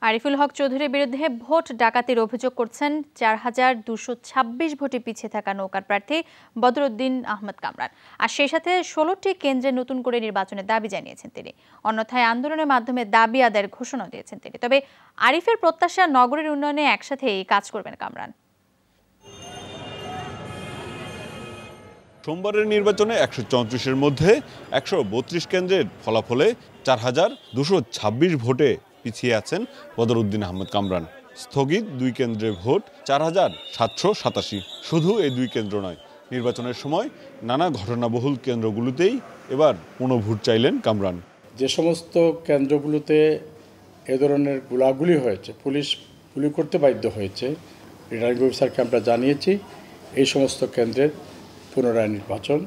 আরিফুল হক চৌধুরীর বিরুদ্ধে ভোট ডাকাতির অভিযোগ করছেন ৪,২২৬ ভোটে পিছিয়ে থাকা নৌকার প্রার্থী বদরউদ্দিন আহমদ কামরান। আর সেই সাথে ১৬টি কেন্দ্রে নতুন করে নির্বাচনের দাবি জানিয়েছেন তিনি। অন্যথায় আন্দোলনের মাধ্যমে দাবি আদায়ের ঘোষণা দিয়েছেন তিনি। তবে আরিফের প্রত্যাশা, নগরীর উন্নয়নে একসাথেই কাজ করবেন কামরান। সোমবারের নির্বাচনে ১৩৪-এর মধ্যে ১৩২ কেন্দ্রের ফলাফলে ৪,২২৬ ভোটে পিছিয়ে আছেন বদরউদ্দিন আহমদ কামরান। স্থগিত ২ কেন্দ্রের ভোট ৪,৭৮৭। শুধু এই ২ কেন্দ্র নয়, নির্বাচনের সময় নানা ঘটনাবহুল কেন্দ্রগুলোতেই এবার পুনঃভোট চাইলেন কামরান। যে সমস্ত কেন্দ্রগুলোতে এ ধরনের গোলাগুলি হয়েছে, পুলিশ গুলি করতে বাধ্য হয়েছে, রিটার্নিং অফিসারকে আমরা জানিয়েছি এই সমস্ত কেন্দ্রের পুনরায় নির্বাচন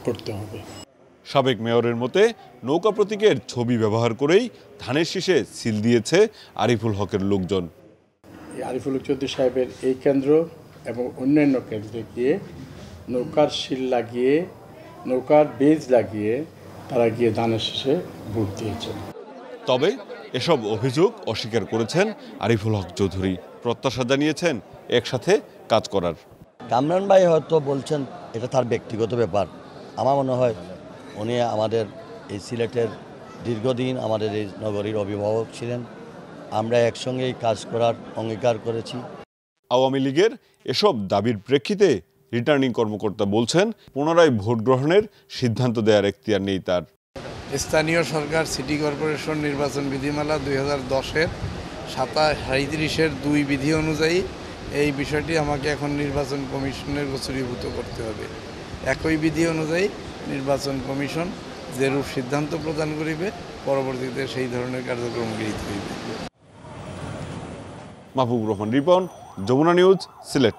করতে হবে। সাবেক মেয়রের মতে নৌকা প্রতীকের ছবি ব্যবহার করেই ধানের শীষে সিল দিয়েছে আরিফুল হকের লোকজন। আরিফুল হক চৌধুরী সাহেবের এই কেন্দ্র এবং অন্যান্য কেন্দ্রে গিয়ে নৌকার শিল লাগিয়ে, নৌকার বেজ লাগিয়ে তারা গিয়ে ধানের শীষে ভোট দিয়েছেন। তবে এসব অভিযোগ অস্বীকার করেছেন আরিফুল হক চৌধুরী। প্রত্যাশা জানিয়েছেন একসাথে কাজ করার। কামরান ভাই হয়তো বলছেন এটা তার ব্যক্তিগত ব্যাপার। আমার মনে হয় উনি আমাদের এই সিলেটের দীর্ঘদিন আমাদের এই নগরীর অভিভাবক ছিলেন। আমরা একসঙ্গেই কাজ করার অঙ্গীকার করেছি। আওয়ামী লীগের এসব দাবির প্রেক্ষিতে রিটার্নিং কর্মকর্তা বলছেন পুনরায় ভোট গ্রহণের সিদ্ধান্ত দেওয়ার এখতিয়ার নেই তার। স্থানীয় সরকার সিটি কর্পোরেশন নির্বাচন বিধিমালা 2010-এর 37-37-এর 2 বিধি অনুযায়ী এই বিষয়টি আমাকে এখন নির্বাচন কমিশনের গোচরীভূত করতে হবে। একই বিধি অনুযায়ী নির্বাচন কমিশন যেরূপ সিদ্ধান্ত প্রদান করিবে, পরবর্তীতে সেই ধরনের কার্যক্রম গৃহীত হইবে। মাহবুব রহমান রিপন, যমুনা নিউজ, সিলেট।